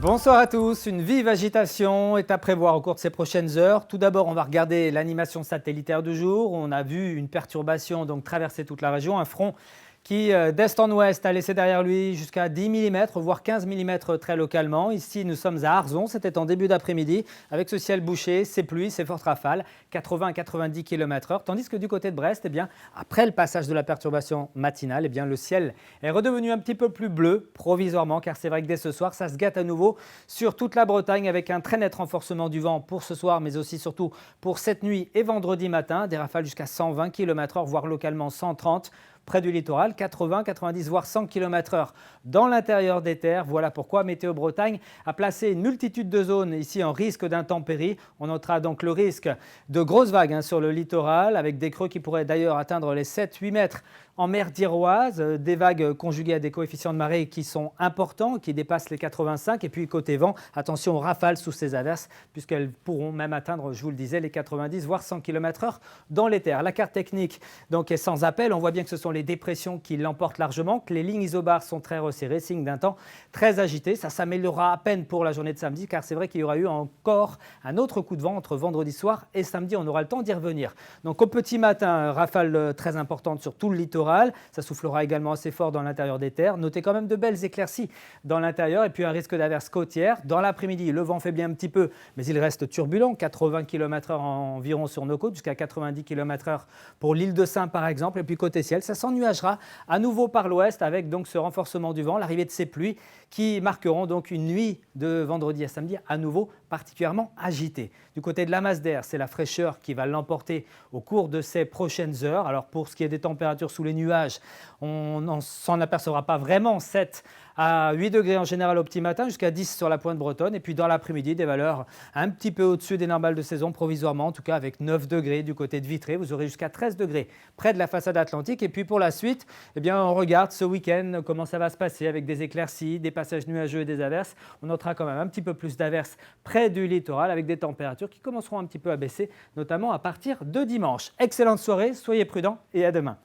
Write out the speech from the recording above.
Bonsoir à tous. Une vive agitation est à prévoir au cours de ces prochaines heures. Tout d'abord, on va regarder l'animation satellitaire du jour. On a vu une perturbation donc traverser toute la région, un front qui, d'est en ouest, a laissé derrière lui jusqu'à 10 mm, voire 15 mm très localement. Ici, nous sommes à Arzon, c'était en début d'après-midi, avec ce ciel bouché, ces pluies, ces fortes rafales, 80 à 90 km/h. Tandis que du côté de Brest, eh bien, après le passage de la perturbation matinale, eh bien, le ciel est redevenu un petit peu plus bleu, provisoirement, car c'est vrai que dès ce soir, ça se gâte à nouveau sur toute la Bretagne, avec un très net renforcement du vent pour ce soir, mais aussi surtout pour cette nuit et vendredi matin. Des rafales jusqu'à 120 km/h, voire localement 130 près du littoral, 80, 90, voire 100 km/h dans l'intérieur des terres. Voilà pourquoi Météo Bretagne a placé une multitude de zones ici en risque d'intempéries. On notera donc le risque de grosses vagues sur le littoral, avec des creux qui pourraient d'ailleurs atteindre les 7-8 mètres en mer d'Iroise, des vagues conjuguées à des coefficients de marée qui sont importants, qui dépassent les 85. Et puis côté vent, attention aux rafales sous ces averses, puisqu'elles pourront même atteindre, je vous le disais, les 90 voire 100 km/h dans les terres. La carte technique donc est sans appel. On voit bien que ce sont les dépressions qui l'emportent largement, que les lignes isobars sont très resserrées, signe d'un temps très agité. Ça s'améliorera à peine pour la journée de samedi, car c'est vrai qu'il y aura eu encore un autre coup de vent entre vendredi soir et samedi. On aura le temps d'y revenir. Donc au petit matin, rafale très importante sur tout le littoral. Ça soufflera également assez fort dans l'intérieur des terres. Notez quand même de belles éclaircies dans l'intérieur et puis un risque d'averse côtière. Dans l'après-midi, le vent faiblit un petit peu, mais il reste turbulent, 80 km/h environ sur nos côtes, jusqu'à 90 km/h pour l'île de Sein par exemple. Et puis côté ciel, ça s'ennuagera à nouveau par l'ouest avec donc ce renforcement du vent, l'arrivée de ces pluies qui marqueront donc une nuit de vendredi à samedi à nouveau particulièrement agitée. Du côté de la masse d'air, c'est la fraîcheur qui va l'emporter au cours de ces prochaines heures. Alors pour ce qui est des températures sous les nuages, on ne s'en apercevra pas vraiment. 7 à 8 degrés en général au petit matin, jusqu'à 10 sur la pointe bretonne. Et puis dans l'après-midi, des valeurs un petit peu au-dessus des normales de saison provisoirement, en tout cas avec 9 degrés du côté de Vitré. Vous aurez jusqu'à 13 degrés près de la façade atlantique. Et puis pour la suite, eh bien, on regarde ce week-end comment ça va se passer avec des éclaircies, des passages nuageux et des averses. On notera quand même un petit peu plus d'averses près du littoral avec des températures qui commenceront un petit peu à baisser, notamment à partir de dimanche. Excellente soirée, soyez prudents et à demain.